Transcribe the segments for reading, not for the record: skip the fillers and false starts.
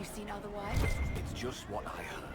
You seen otherwise? It's just what I heard.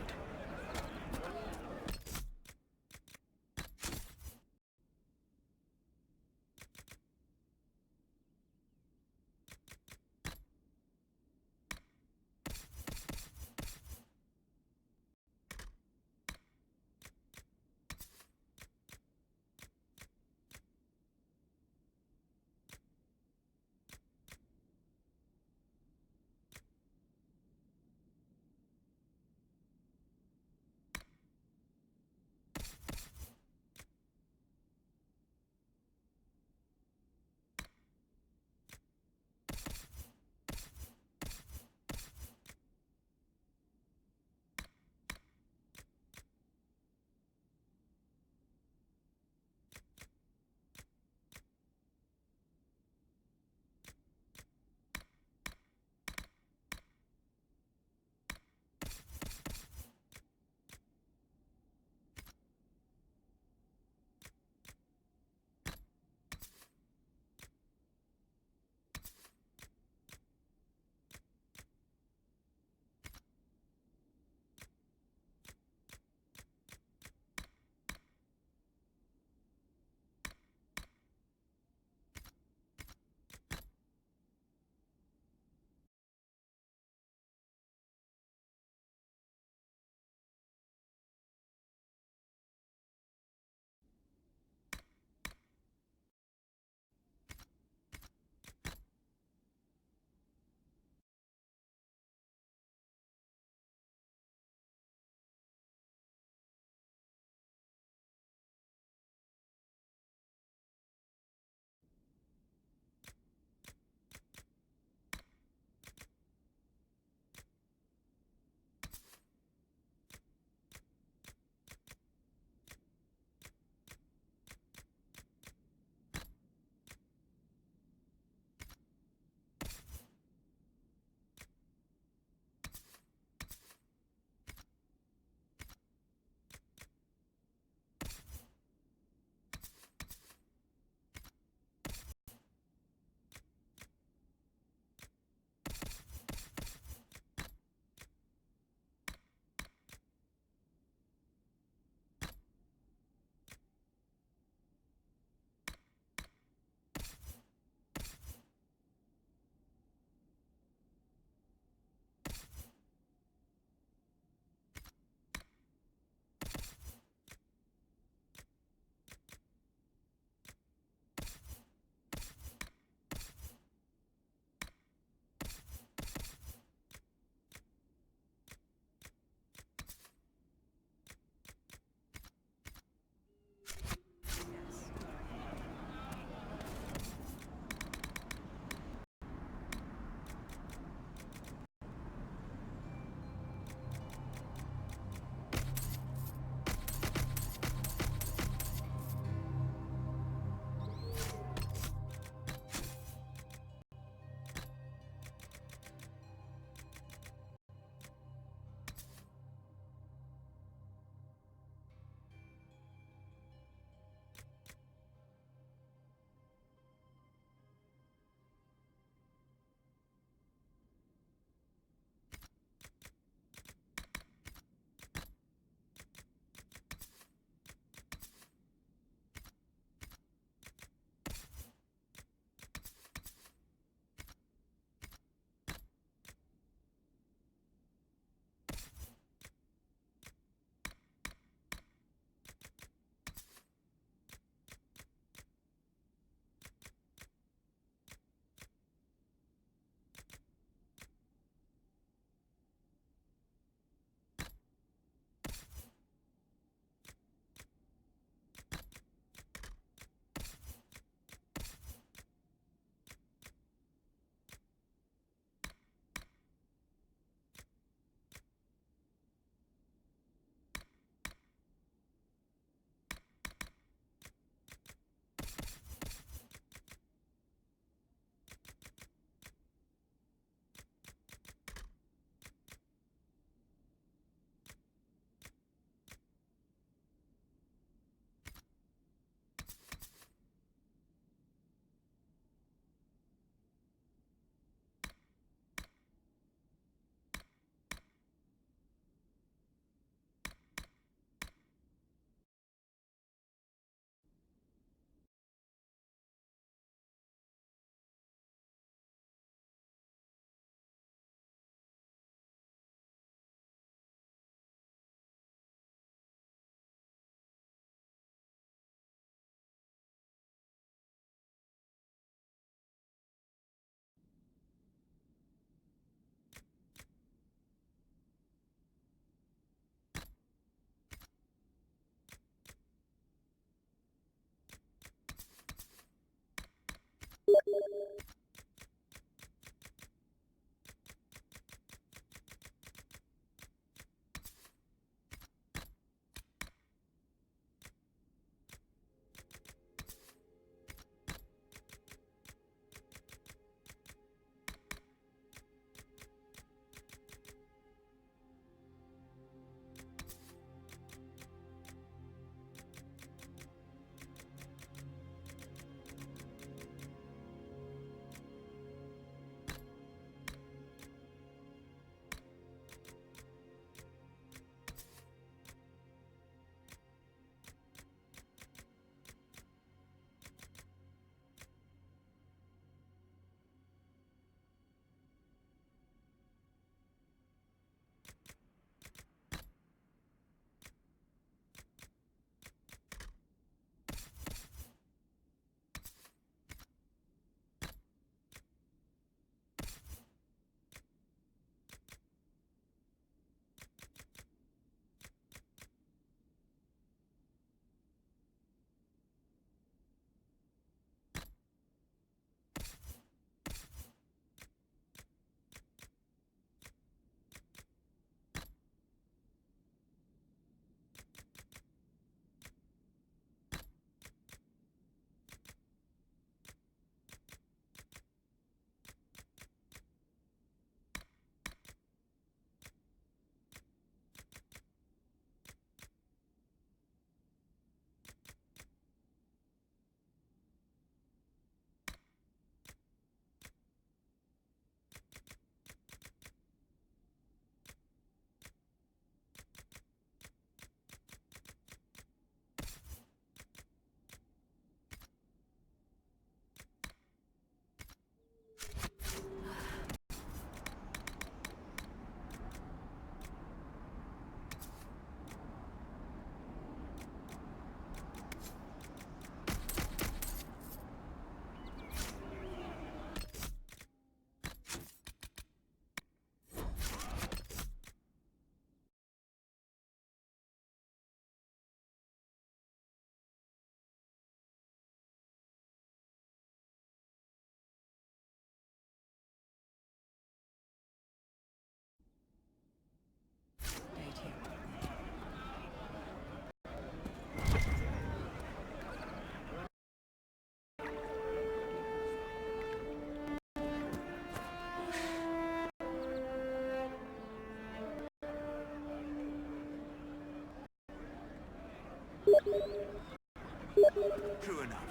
True enough.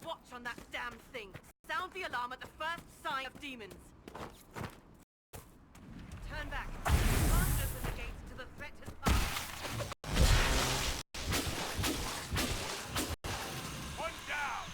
Watch on that damn thing. Sound the alarm at the first sign of demons. Turn back. Can't open the gates until the threat has passed. One down!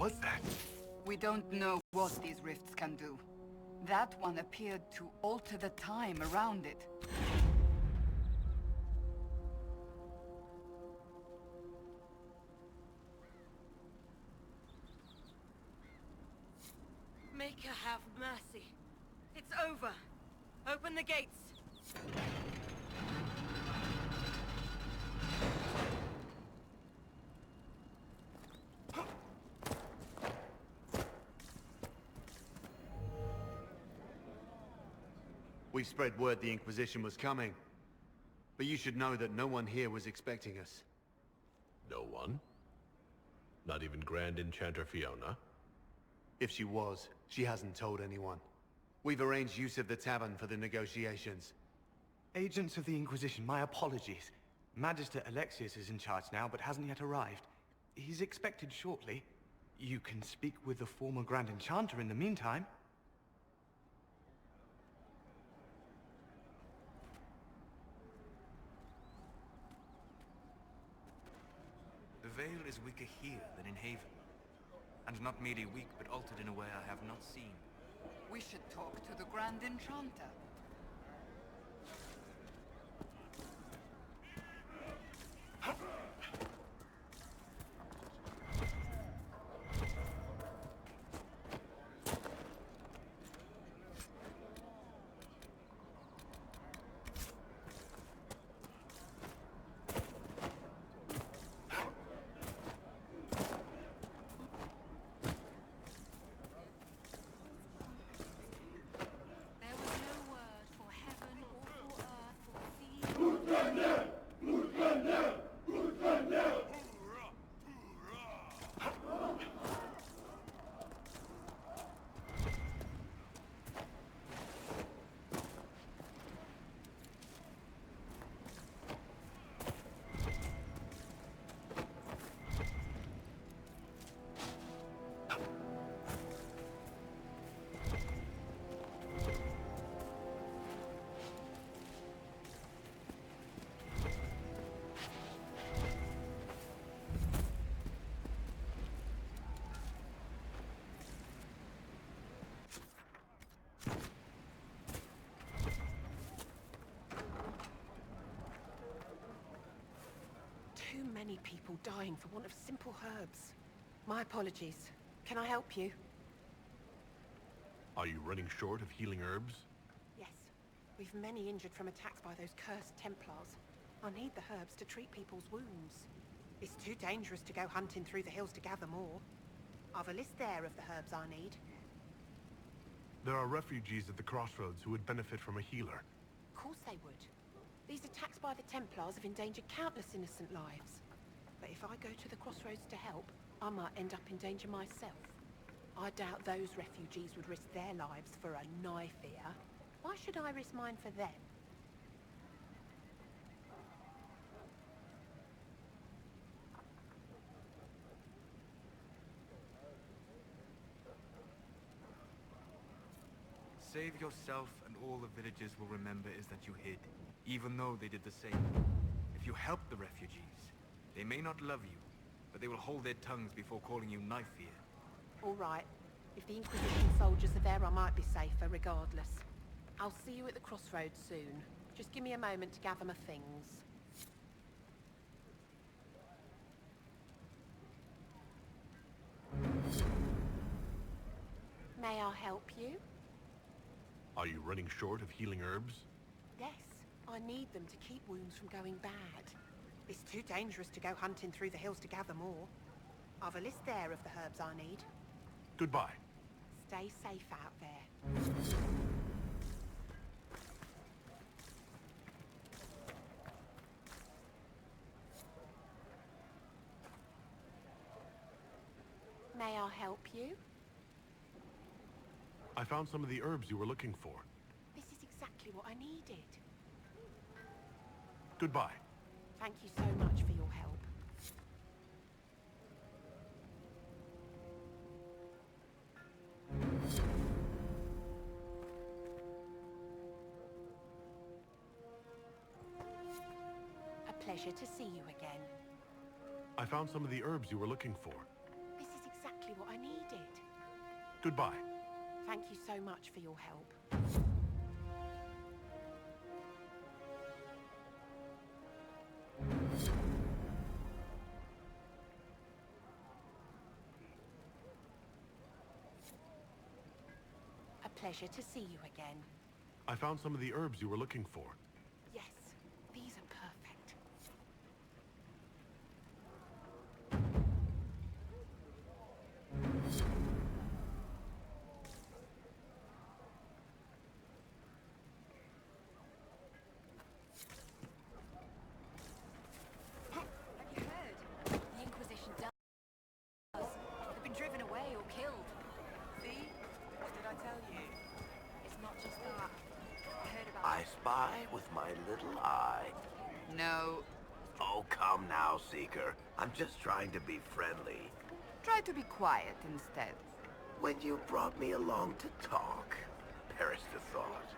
was that? We don't know what these rifts can do. That one appeared to alter the time around it. Make her have mercy. It's over. Open the gates. We spread word the Inquisition was coming. But you should know that no one here was expecting us. No one? Not even Grand Enchanter Fiona? If she was, she hasn't told anyone. We've arranged use of the tavern for the negotiations. Agents of the Inquisition, my apologies. Magister Alexius is in charge now, but hasn't yet arrived. He's expected shortly. You can speak with the former Grand Enchanter in the meantime. The veil is weaker here than in Haven. And not merely weak, but altered in a way I have not seen. We should talk to the Grand Enchanter. There was no word for heaven or for earth or sea. Too many people dying for want of simple herbs. My apologies. Can I help you? Are you running short of healing herbs? Yes. We've many injured from attacks by those cursed Templars. I need the herbs to treat people's wounds. It's too dangerous to go hunting through the hills to gather more. I've a list there of the herbs I need. There are refugees at the crossroads who would benefit from a healer. Of course they would. These attacks by the Templars have endangered countless innocent lives. But if I go to the crossroads to help, I might end up in danger myself. I doubt those refugees would risk their lives for a knife here. Why should I risk mine for them? Save yourself, and all the villagers will remember is that you hid, even though they did the same. If you help the refugees, they may not love you, but they will hold their tongues before calling you knife here. All right. If the Inquisition soldiers are there, I might be safer regardless. I'll see you at the crossroads soon. Just give me a moment to gather my things. May I help you? Are you running short of healing herbs? Yes, I need them to keep wounds from going bad. It's too dangerous to go hunting through the hills to gather more. I've a list there of the herbs I need. Goodbye. Stay safe out there. May I help you? I found some of the herbs you were looking for. This is exactly what I needed. Goodbye. Thank you so much for your help. A pleasure to see you again. I found some of the herbs you were looking for. This is exactly what I Goodbye. Thank you so much for your help. A pleasure to see you again. I found some of the herbs you were looking for. Yes, these are perfect. Have you heard? The Inquisition does. They've been driven away or killed. See? What did I tell you? It's not just that. I heard about... I spy with my little eye. No. Oh, come now, Seeker. I'm just trying to be friendly. Try to be quiet instead. When you brought me along to talk, perish the thought.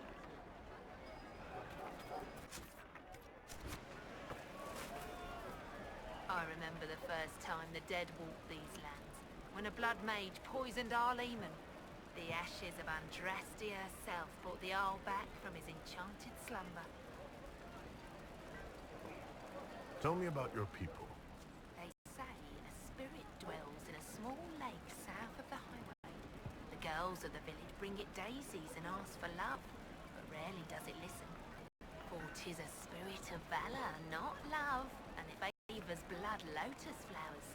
I remember the first time the dead walked these lands, when a blood mage poisoned our leman. The ashes of Andrastia herself brought the Arl back from his enchanted slumber. Tell me about your people. They say a spirit dwells in a small lake south of the highway. The girls of the village bring it daisies and ask for love, but rarely does it listen. For 'tis a spirit of valor, not love, and it favors blood lotus flowers.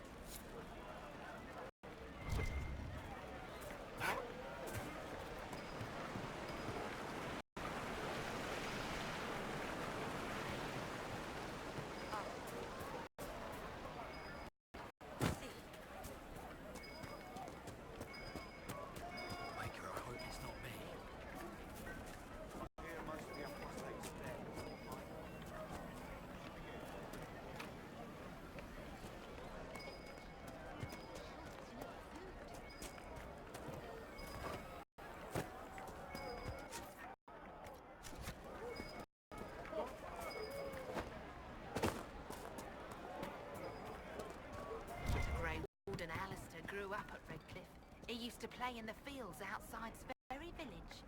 And Alistair grew up at Redcliffe. He used to play in the fields outside Sperry village.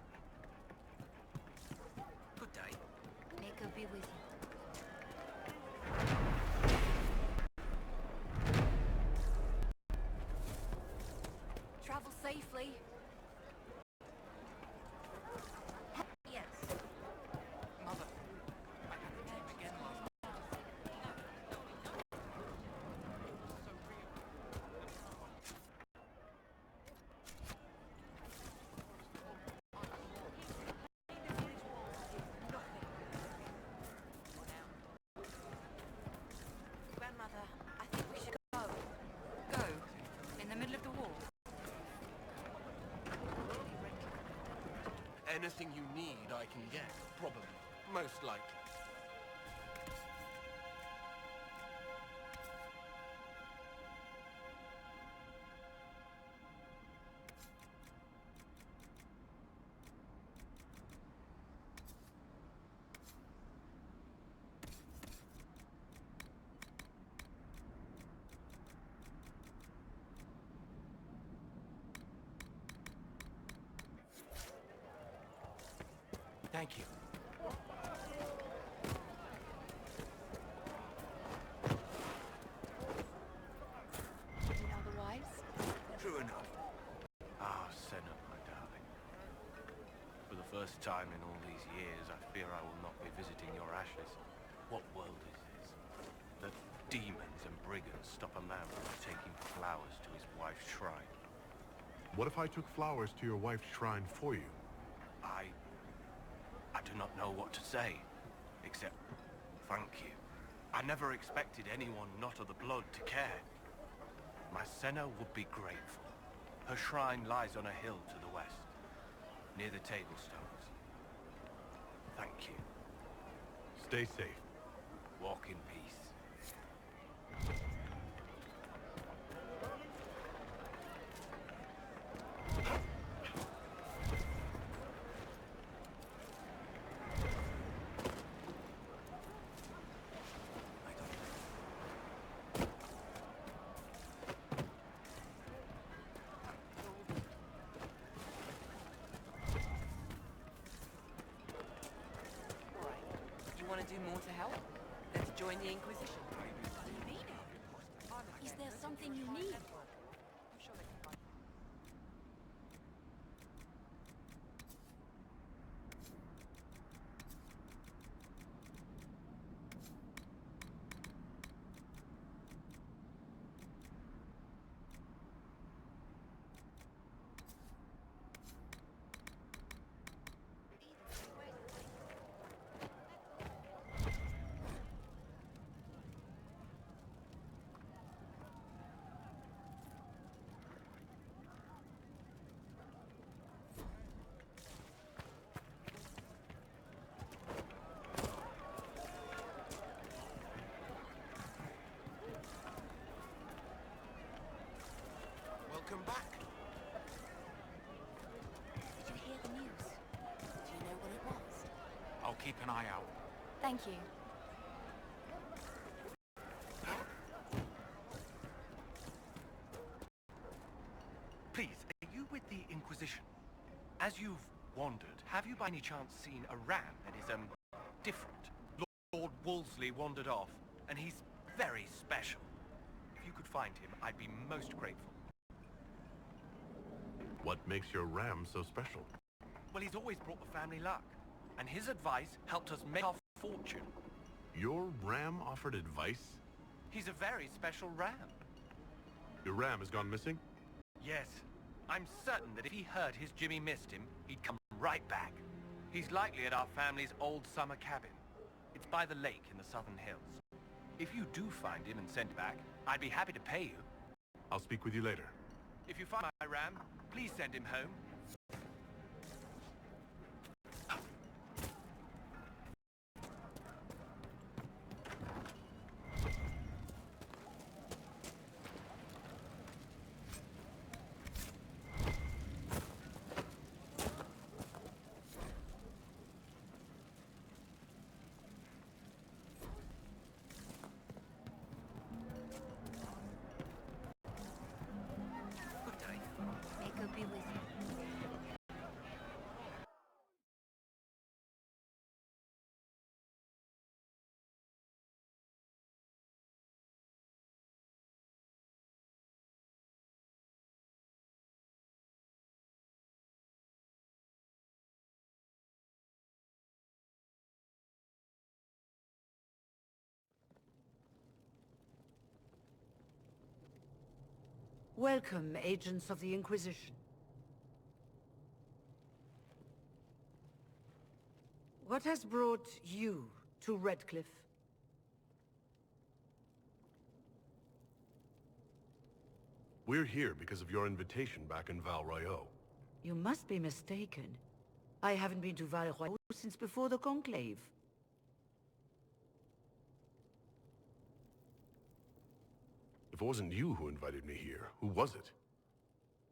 Good day. May God be with you. Travel safely. Yes. Mother. Grandmother, I think we should go. Go. In the middle of the war. Anything you need, I can get. Probably. Most likely. Thank you. Any other wives? True enough. Ah, Senna, my darling. For the first time in all these years, I fear I will not be visiting your ashes. What world is this? That demons and brigands stop a man from taking flowers to his wife's shrine. What if I took flowers to your wife's shrine for you? I do not know what to say, except thank you. I never expected anyone not of the blood to care. My Senna would be grateful. Her shrine lies on a hill to the west, near the tablstones. Thank you. Stay safe. Walk in peace. want to do more to help? Let's join the Inquisition. Is there something you need? Welcome back. Did you hear the news? Do you know what it was? I'll keep an eye out. Thank you. Please, are you with the Inquisition? As you've wandered, have you by any chance seen a ram that is, different? Lord Wolseley wandered off, and he's very special. If you could find him, I'd be most grateful. What makes your ram so special? Well, he's always brought the family luck, and his advice helped us make our fortune. Your ram offered advice? He's a very special ram. Your ram has gone missing? Yes, I'm certain that if he heard his Jimmy missed him, he'd come right back. He's likely at our family's old summer cabin. It's by the lake in the southern hills. If you do find him and send him back, I'd be happy to pay you. I'll speak with you later. If you find my ram, please send him home. May God be with you. Welcome, agents of the Inquisition. What has brought you to Redcliffe? We're here because of your invitation back in Val Royeaux. You must be mistaken. I haven't been to Val Royeaux since before the Conclave. If it wasn't you who invited me here, who was it?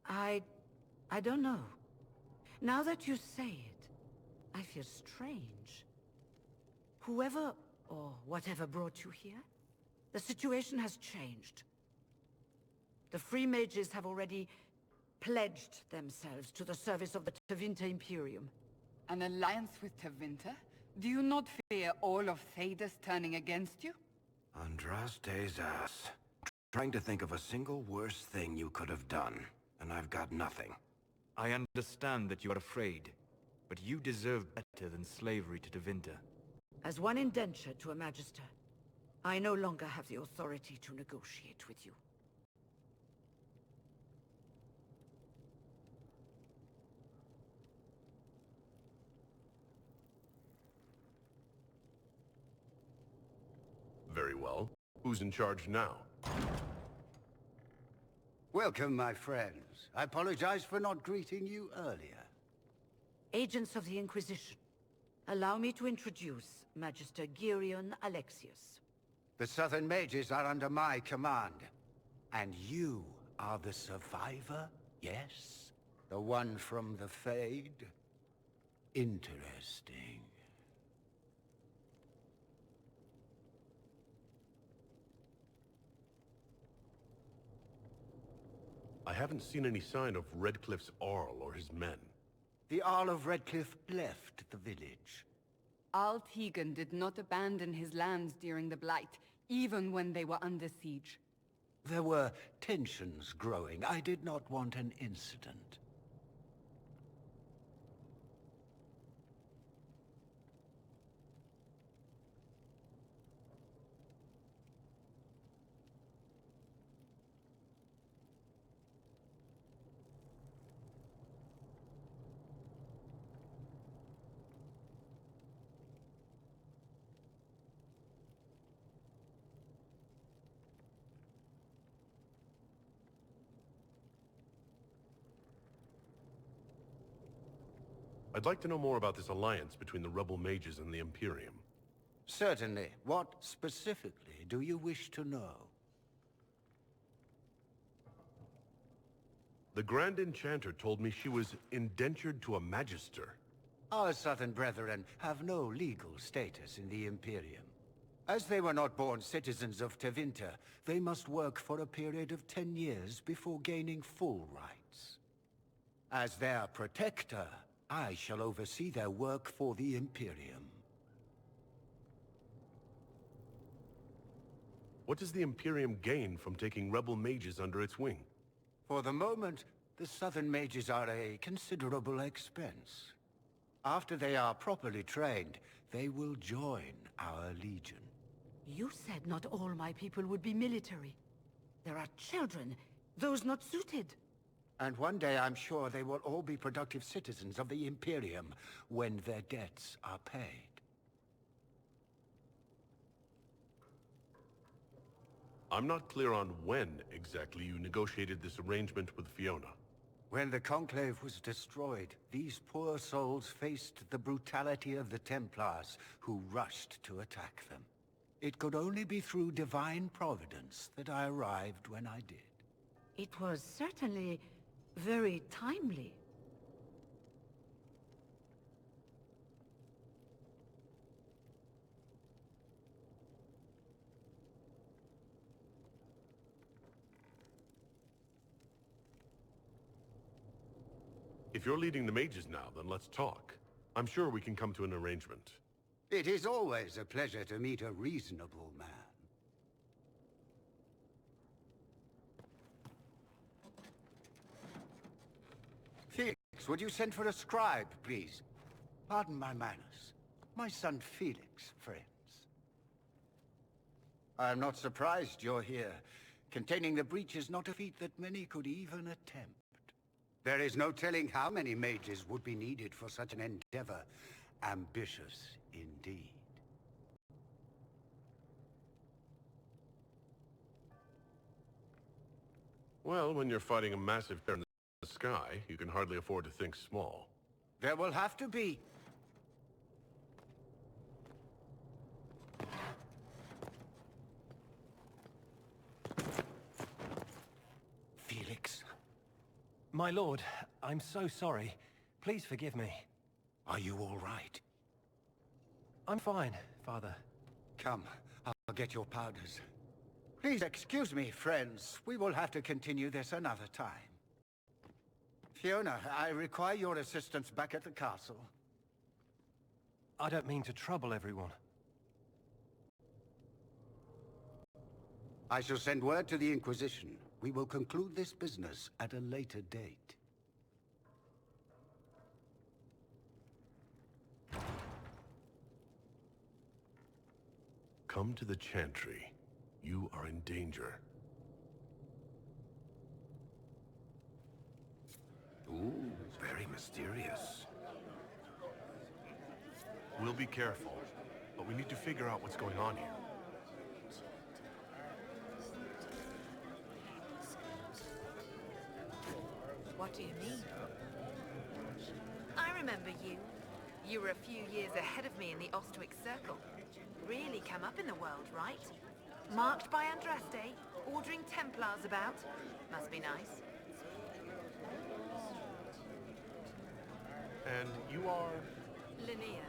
I don't know. Now that you say it, I feel strange. Whoever or whatever brought you here, the situation has changed. The Free Mages have already pledged themselves to the service of the Tevinter Imperium. An alliance with Tevinter? Do you not fear all of Thedas turning against you? Andraste's ass. Trying to think of a single worse thing you could have done, and I've got nothing. I understand that you are afraid, but you deserve better than slavery to Tevinter. As one indenture to a Magister, I no longer have the authority to negotiate with you. Very well. Who's in charge now? Welcome, my friends. I apologize for not greeting you earlier. Agents of the Inquisition, allow me to introduce Magister Girion Alexius. The Southern Mages are under my command. And you are the survivor, yes? The one from the Fade? Interesting. I haven't seen any sign of Redcliffe's Arl or his men. The Arl of Redcliffe left the village. Al Tegan did not abandon his lands during the Blight, even when they were under siege. There were tensions growing. I did not want an incident. I'd like to know more about this alliance between the rebel mages and the Imperium. Certainly. What specifically do you wish to know? The Grand Enchanter told me she was indentured to a Magister. Our southern brethren have no legal status in the Imperium. As they were not born citizens of Tevinter, they must work for a period of 10 years before gaining full rights. As their protector, I shall oversee their work for the Imperium. What does the Imperium gain from taking rebel mages under its wing? For the moment, the southern mages are a considerable expense. After they are properly trained, they will join our legion. You said not all my people would be military. There are children, those not suited. And one day I'm sure they will all be productive citizens of the Imperium when their debts are paid. I'm not clear on when exactly you negotiated this arrangement with Fiona. When the Conclave was destroyed, these poor souls faced the brutality of the Templars, who rushed to attack them. It could only be through divine providence that I arrived when I did. It was certainly very timely. If you're leading the mages now, then let's talk. I'm sure we can come to an arrangement. It is always a pleasure to meet a reasonable man. Felix, would you send for a scribe, please? Pardon my manners. My son Felix, friends. I'm not surprised you're here. Containing the breach is not a feat that many could even attempt. There is no telling how many mages would be needed for such an endeavor. Ambitious indeed. Well, when you're fighting a massive tear in the sky, you can hardly afford to think small. There will have to be. Felix. My lord, I'm so sorry. Please forgive me. Are you all right? I'm fine, Father. Come, I'll get your powders. Please excuse me, friends. We will have to continue this another time. Fiona, I require your assistance back at the castle. I don't mean to trouble everyone. I shall send word to the Inquisition. We will conclude this business at a later date. Come to the Chantry. You are in danger. Ooh, very mysterious. We'll be careful, but we need to figure out what's going on here. What do you mean? I remember you. You were a few years ahead of me in the Ostwick Circle. Really come up in the world, right? Marked by Andraste, ordering Templars about. Must be nice. And you are... Linnea.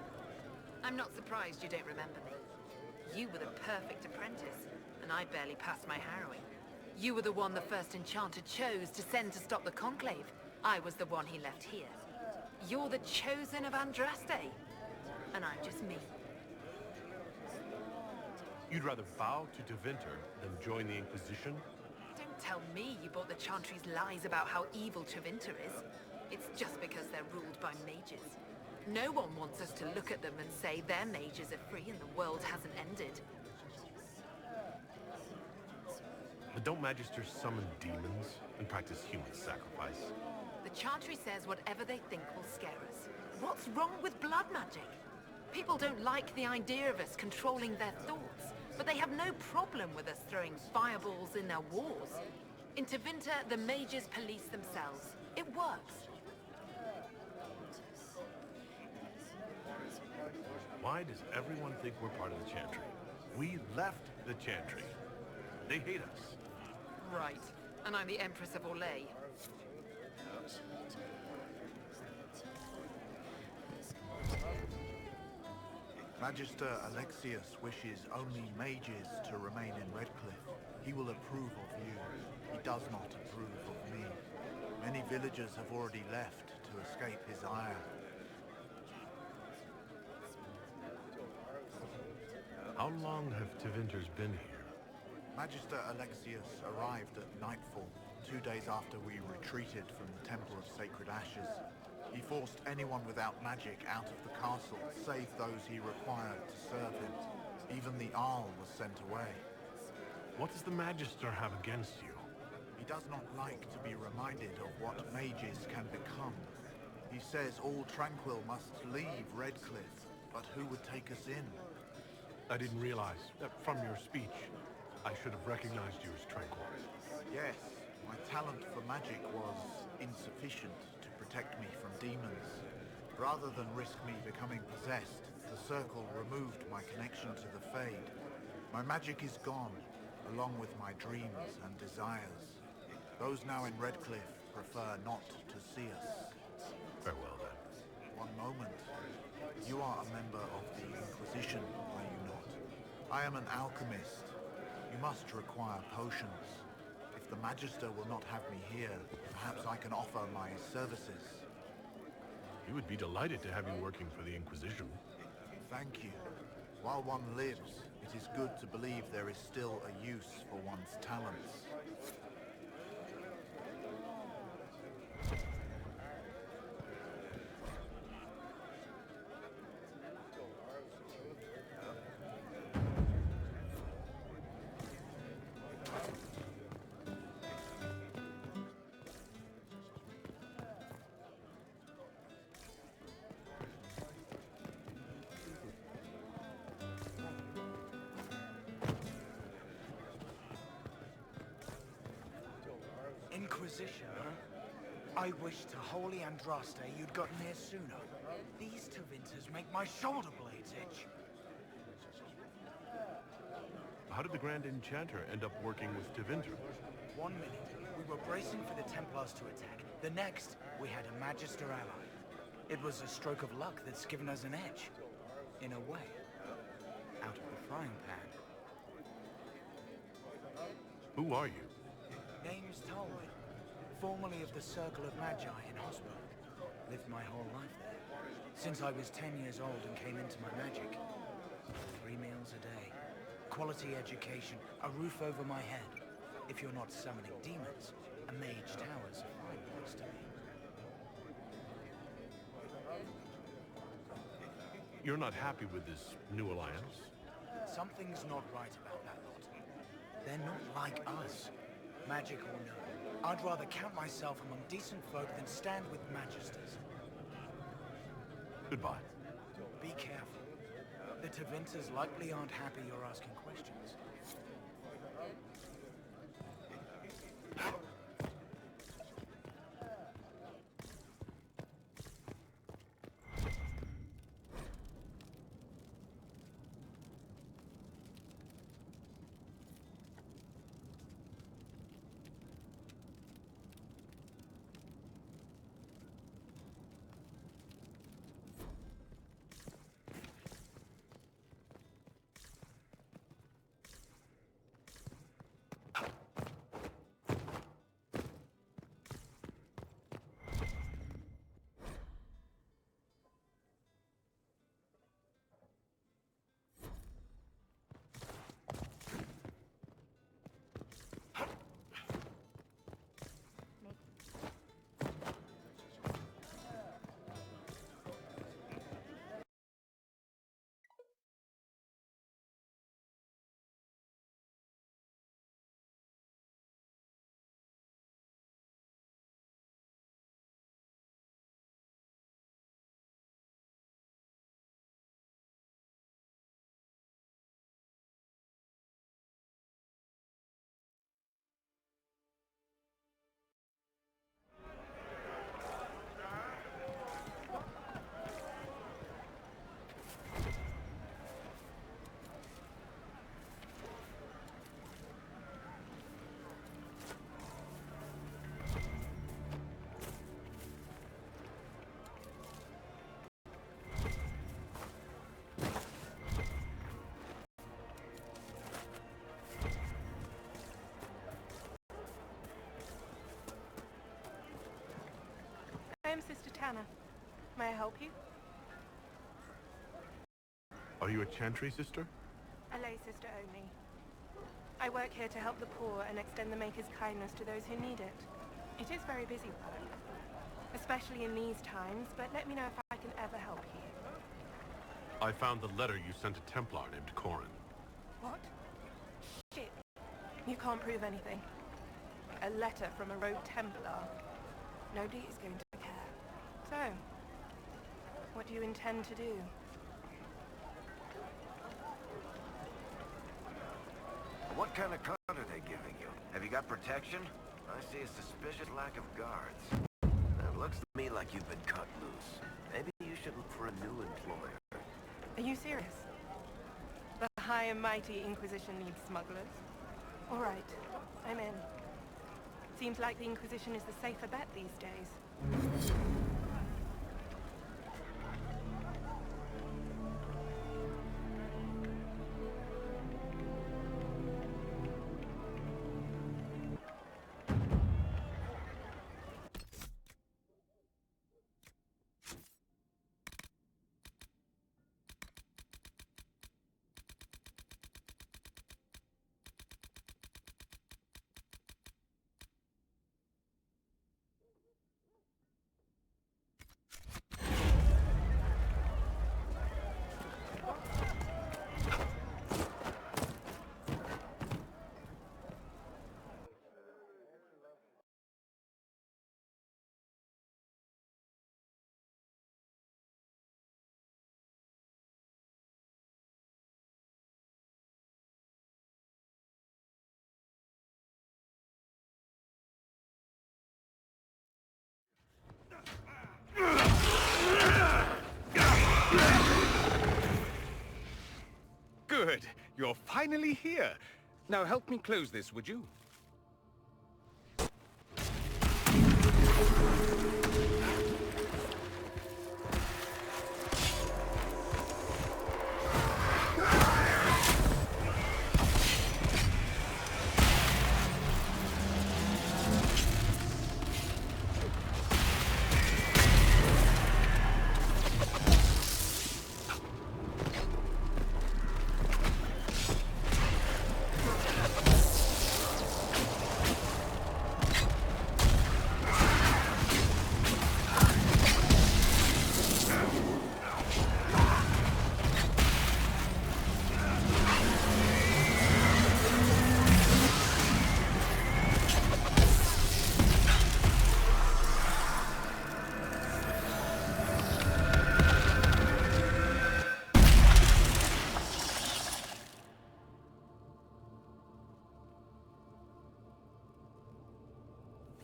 I'm not surprised you don't remember me. You were the perfect apprentice, and I barely passed my harrowing. You were the one the first enchanter chose to send to stop the Conclave. I was the one he left here. You're the chosen of Andraste. and I'm just me. You'd rather bow to Tevinter than join the Inquisition? Don't tell me you bought the Chantry's lies about how evil Tevinter is. It's just because they're ruled by mages. No one wants us to look at them and say their mages are free and the world hasn't ended. But don't Magisters summon demons and practice human sacrifice? The Chantry says whatever they think will scare us. What's wrong with blood magic? People don't like the idea of us controlling their thoughts, but they have no problem with us throwing fireballs in their wars. In Tevinter, the mages police themselves. It works. Why does everyone think we're part of the Chantry? We left the Chantry. They hate us. Right. And I'm the Empress of Orlais. Magister Alexius wishes only mages to remain in Redcliffe. He will approve of you. He does not approve of me. Many villagers have already left to escape his ire. How long have Tevinters been here? Magister Alexius arrived at nightfall, 2 days after we retreated from the Temple of Sacred Ashes. He forced anyone without magic out of the castle, save those he required to serve him. Even the Arl was sent away. What does the Magister have against you? He does not like to be reminded of what mages can become. He says all Tranquil must leave Redcliffe, but who would take us in? I didn't realize that from your speech, I should have recognized you as Tranquil. Yes, my talent for magic was insufficient to protect me from demons. Rather than risk me becoming possessed, the Circle removed my connection to the Fade. My magic is gone, along with my dreams and desires. Those now in Redcliffe prefer not to see us. Farewell, then. One moment. You are a member of the Inquisition, are you not? I am an alchemist. You must require potions. If the Magister will not have me here, perhaps I can offer my services. He would be delighted to have you working for the Inquisition. Thank you. While one lives, it is good to believe there is still a use for one's talents. Inquisition, huh? I wish to Holy Andraste you'd gotten here sooner. These Tevinters make my shoulder blades itch. How did the Grand Enchanter end up working with Tevinter? 1 minute, we were bracing for the Templars to attack. The next, we had a Magister ally. It was a stroke of luck that's given us an edge. In a way. Out of the frying pan. Who are you? Name's Talwyn. Formerly of the Circle of Magi in Hospital. Lived my whole life there. Since I was 10 years old and came into my magic. 3 meals a day. Quality education. A roof over my head. If you're not summoning demons, a mage tower's a fine place to be. You're not happy with this new alliance? Something's not right about that lot. They're not like us. Magic or no. I'd rather count myself among decent folk than stand with Magisters. Goodbye. Be careful. The Tevinters likely aren't happy you're asking questions. Tanner. May I help you? Are you a Chantry sister? A lay sister only. I work here to help the poor and extend the Maker's kindness to those who need it. It is very busy work, especially in these times, but let me know if I can ever help you. I found the letter you sent a Templar named Corin. What? Shit. You can't prove anything. A letter from a rogue Templar. Nobody is going to care. So, what do you intend to do? What kind of cut are they giving you? Have you got protection? I see a suspicious lack of guards. It looks to me like you've been cut loose. Maybe you should look for a new employer. Are you serious? The high and mighty Inquisition needs smugglers? All right, I'm in. Seems like the Inquisition is the safer bet these days. Good. You're finally here. Now help me close this, would you?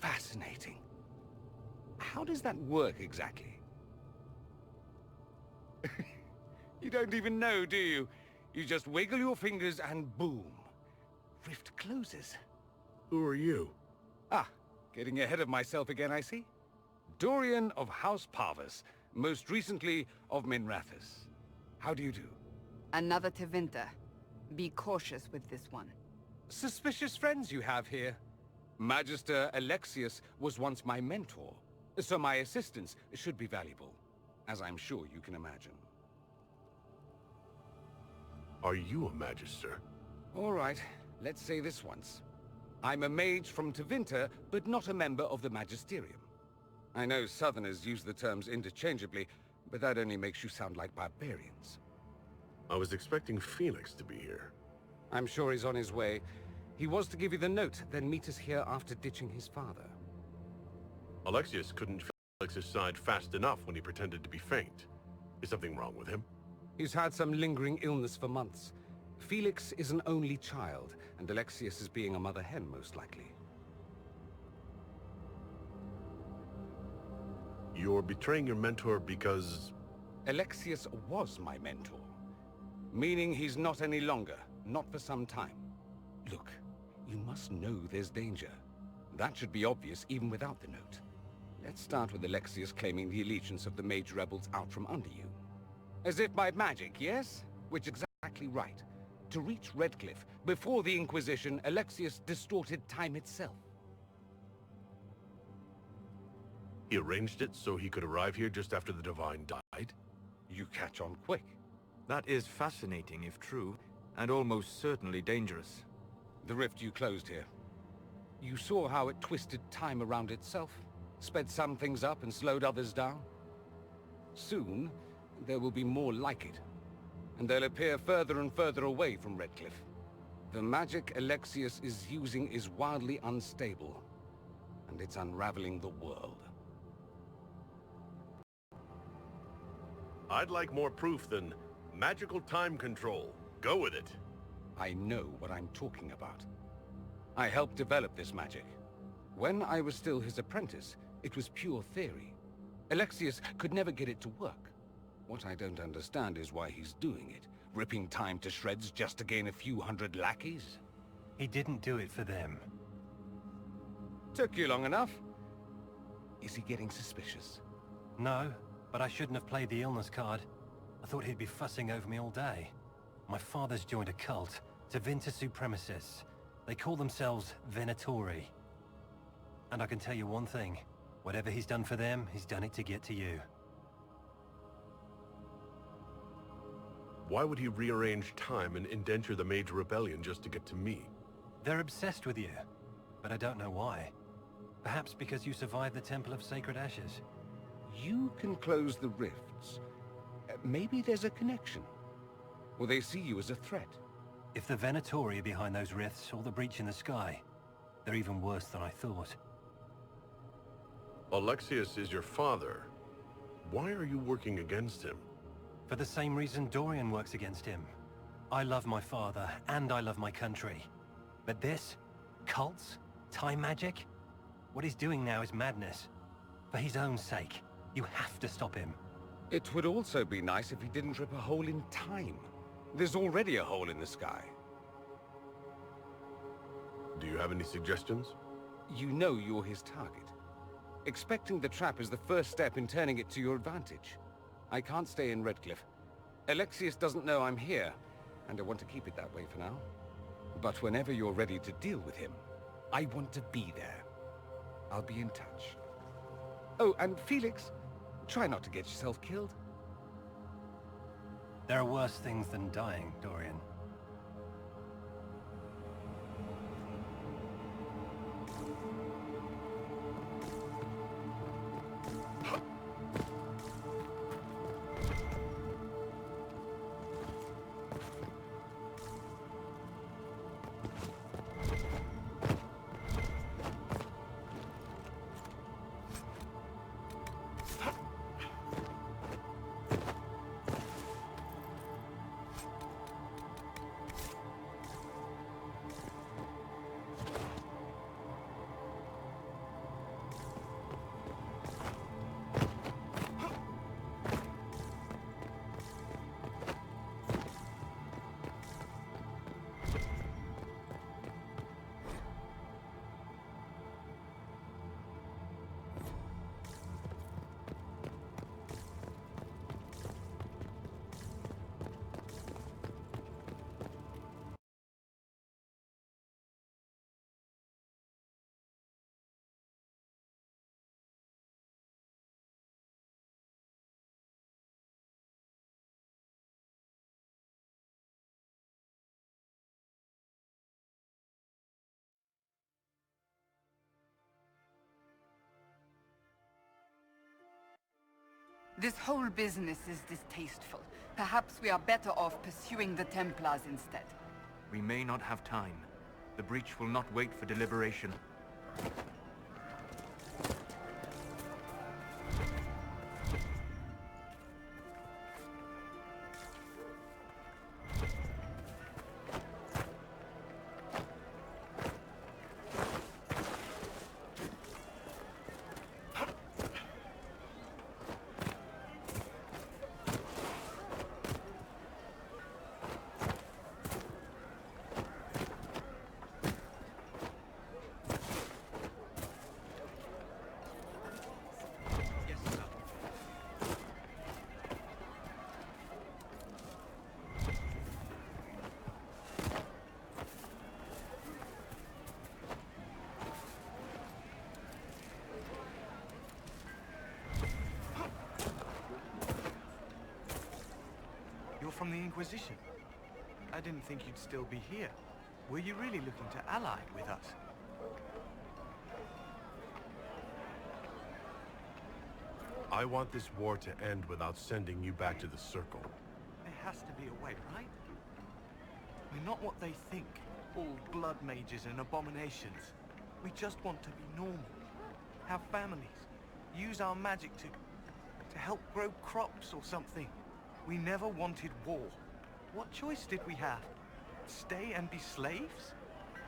Fascinating. How does that work exactly? You don't even know, do you? You just wiggle your fingers and boom. Rift closes. Who are you? Ah, getting ahead of myself again, I see. Dorian of House Parvus, most recently of Minrathous. How do you do? Another Tevinter. Be cautious with this one. Suspicious friends you have here. Magister Alexius was once my mentor, so my assistance should be valuable, as I'm sure you can imagine. Are you a Magister? All right, let's say this once. I'm a mage from Tevinter, but not a member of the Magisterium. I know Southerners use the terms interchangeably, but that only makes you sound like barbarians. I was expecting Felix to be here. I'm sure he's on his way. He was to give you the note, then meet us here after ditching his father. Alexius couldn't Felix's side fast enough when he pretended to be faint. Is something wrong with him? He's had some lingering illness for months. Felix is an only child, and Alexius is being a mother hen, most likely. You're betraying your mentor because... Alexius was my mentor. Meaning he's not any longer, not for some time. Look, you must know there's danger. That should be obvious even without the note. Let's start with Alexius claiming the allegiance of the mage rebels out from under you. As if by magic, yes? Which is exactly right. To reach Redcliffe, before the Inquisition, Alexius distorted time itself. He arranged it so he could arrive here just after the Divine died? You catch on quick. That is fascinating if true, and almost certainly dangerous. The rift you closed here. You saw how it twisted time around itself, sped some things up and slowed others down. Soon, there will be more like it, and they'll appear further and further away from Redcliffe. The magic Alexius is using is wildly unstable, and it's unraveling the world. I'd like more proof than magical time control. Go with it. I know what I'm talking about. I helped develop this magic. When I was still his apprentice, it was pure theory. Alexius could never get it to work. What I don't understand is why he's doing it, ripping time to shreds just to gain a few hundred lackeys. He didn't do it for them. Took you long enough. Is he getting suspicious? No, but I shouldn't have played the illness card. I thought he'd be fussing over me all day. My father's joined a cult, Tevinter Supremacists. They call themselves Venatori. And I can tell you one thing. Whatever he's done for them, he's done it to get to you. Why would he rearrange time and indenture the Mage Rebellion just to get to me? They're obsessed with you, but I don't know why. Perhaps because you survived the Temple of Sacred Ashes. You can close the rifts. Maybe there's a connection. Or they see you as a threat. If the Venatori are behind those rifts or the breach in the sky, they're even worse than I thought. Alexius is your father. Why are you working against him? For the same reason Dorian works against him. I love my father, and I love my country. But this? Cults? Time magic? What he's doing now is madness. For his own sake, you have to stop him. It would also be nice if he didn't rip a hole in time. There's already a hole in the sky. Do you have any suggestions? You know you're his target. Expecting the trap is the first step in turning it to your advantage. I can't stay in Redcliffe. Alexius doesn't know I'm here, and I want to keep it that way for now. But whenever you're ready to deal with him, I want to be there. I'll be in touch. Oh, and Felix, try not to get yourself killed. There are worse things than dying, Dorian. This whole business is distasteful. Perhaps we are better off pursuing the Templars instead. We may not have time. The breach will not wait for deliberation. from the Inquisition. I didn't think you'd still be here. Were you really looking to ally with us? I want this war to end without sending you back to the Circle. There has to be a way, right? We're not what they think. All blood mages and abominations. We just want to be normal. Have families. Use our magic to help grow crops or something. We never wanted war. What choice did we have? Stay and be slaves?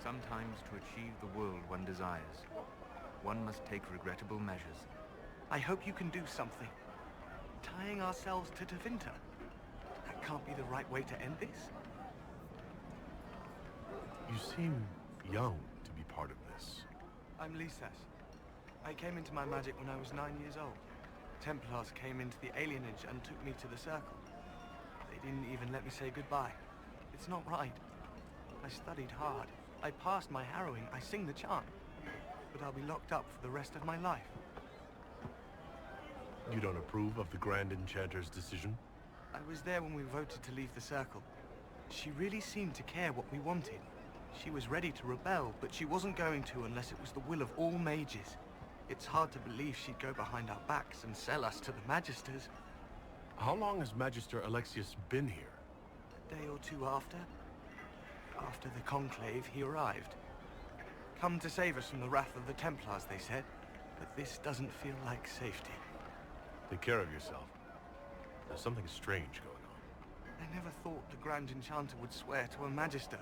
Sometimes to achieve the world one desires, one must take regrettable measures. I hope you can do something. Tying ourselves to Tevinter. That can't be the right way to end this. You seem young to be part of this. I'm Lisas. I came into my magic when I was 9 years old. Templars came into the alienage and took me to the Circle. They didn't even let me say goodbye. It's not right. I studied hard. I passed my harrowing. I sing the chant. But I'll be locked up for the rest of my life. You don't approve of the Grand Enchanter's decision? I was there when we voted to leave the Circle. She really seemed to care what we wanted. She was ready to rebel, but she wasn't going to unless it was the will of all mages. It's hard to believe she'd go behind our backs and sell us to the Magisters. How long has Magister Alexius been here? A day or two after. After the Conclave, he arrived. Come to save us from the wrath of the Templars, they said. But this doesn't feel like safety. Take care of yourself. There's something strange going on. I never thought the Grand Enchanter would swear to a Magister.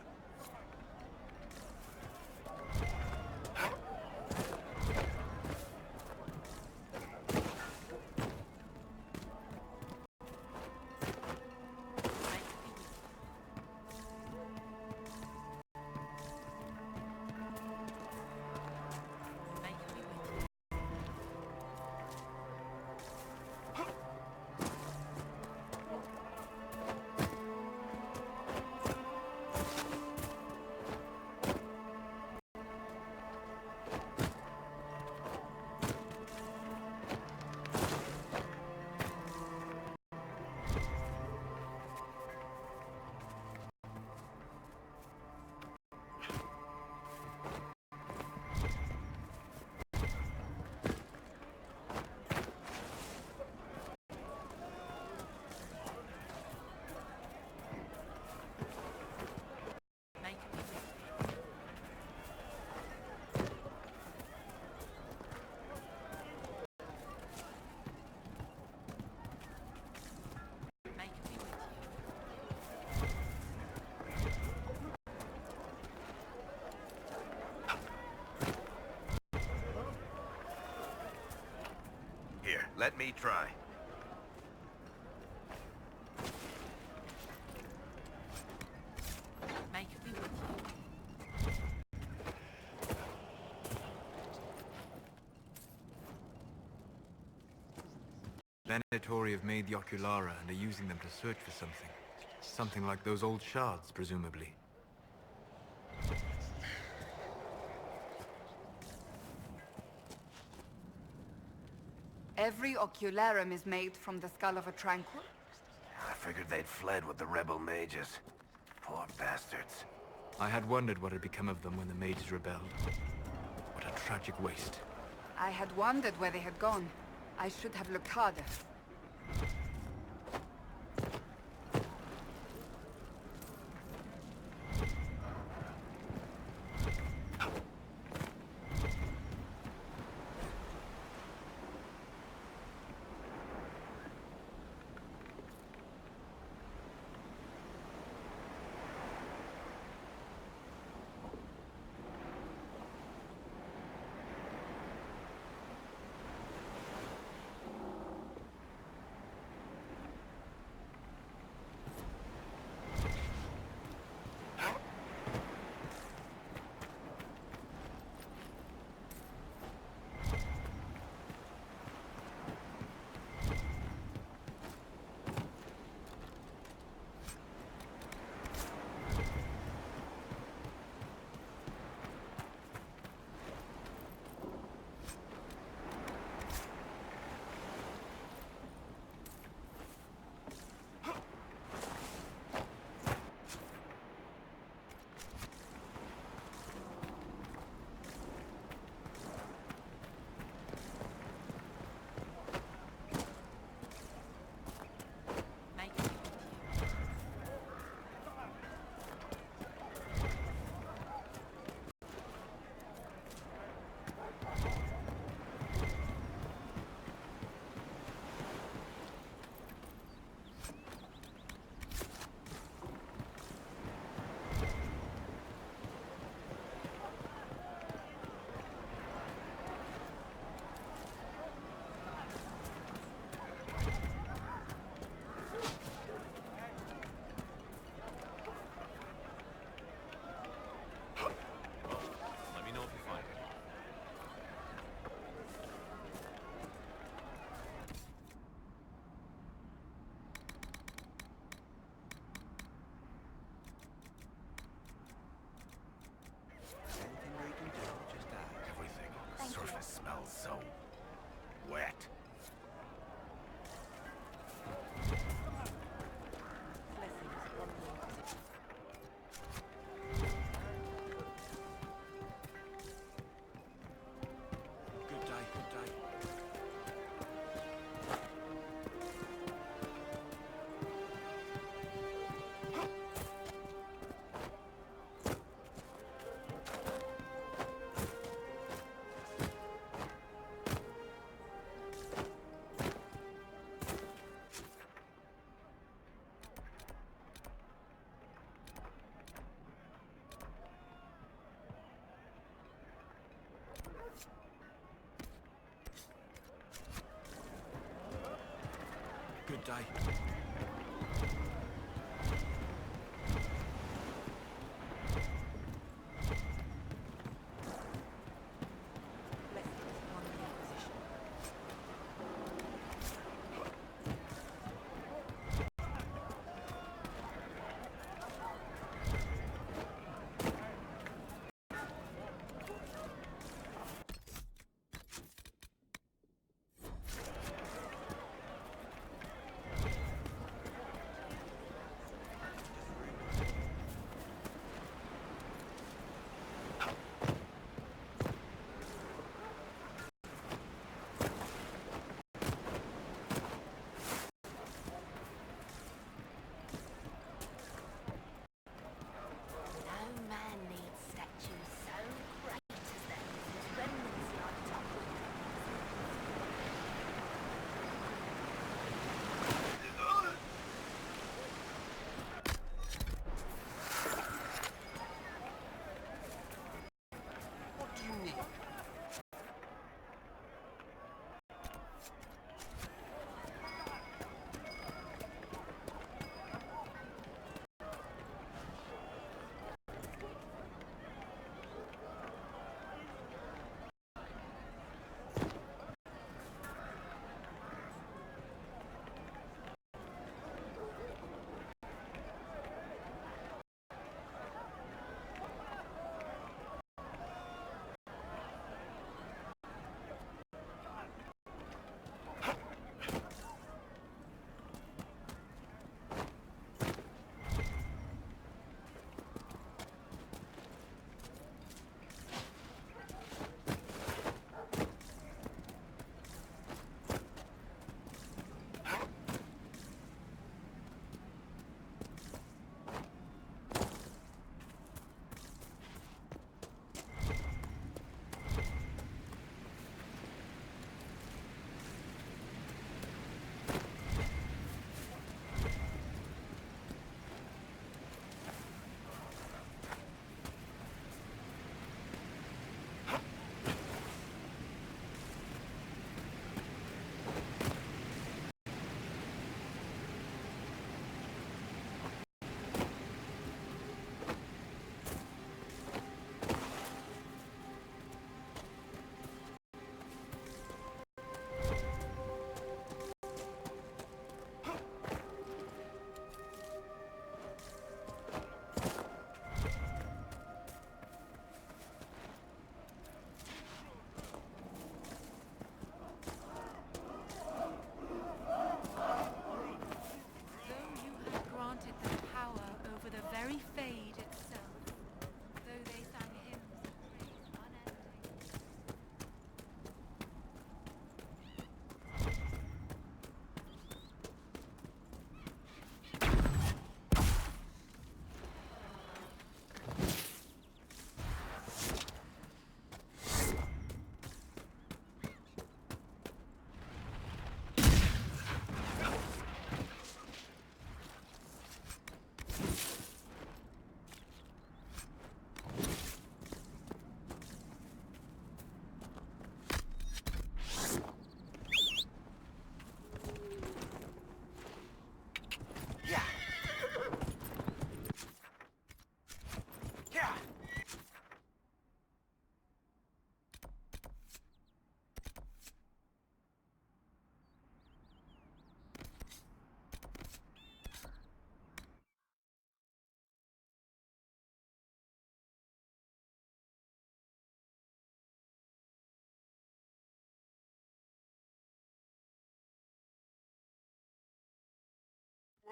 Here, let me try. Make me with you. Venatori have made the Oculara and are using them to search for something. Something like those old shards, presumably. Every ocularum is made from the skull of a tranquil? I figured they'd fled with the rebel mages. Poor bastards. I had wondered what had become of them when the mages rebelled. What a tragic waste. I had wondered where they had gone. I should have looked harder. day.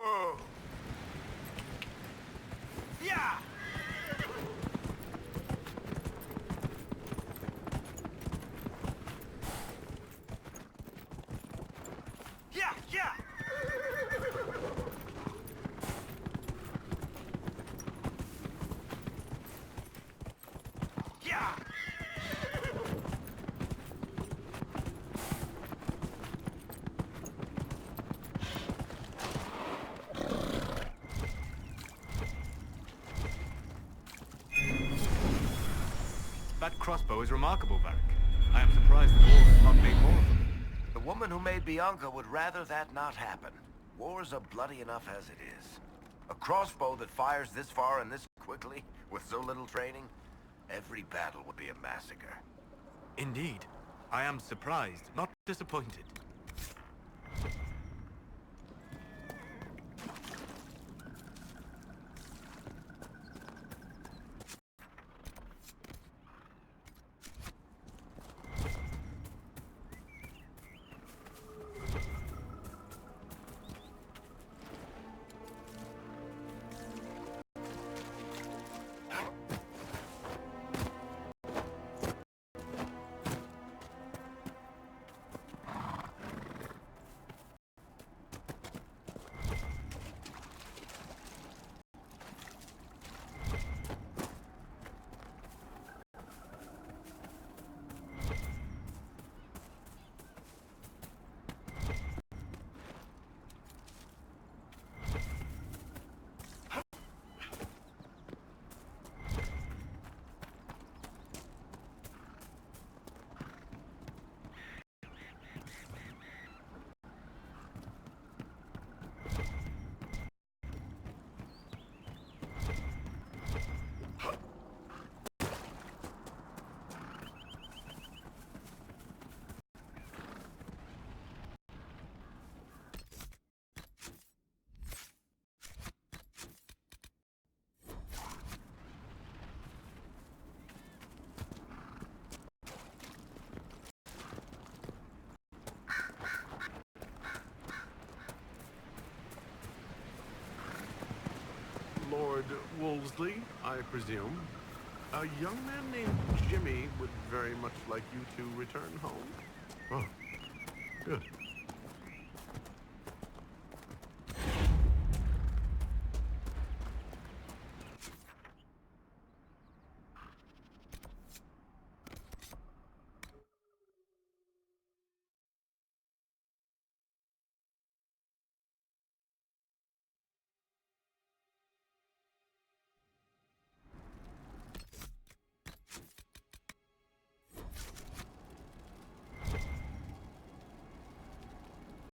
Whoa! Yeah! Yeah, yeah! Yeah! That crossbow is remarkable, Varric. I am surprised the dwarves have not made more of them. The woman who made Bianca would rather that not happen. War's bloody enough as it is. A crossbow that fires this far and this quickly, with so little training, every battle would be a massacre. Indeed. I am surprised, not disappointed. Lord Wolseley, I presume. A young man named Jimmy would very much like you to return home. Oh,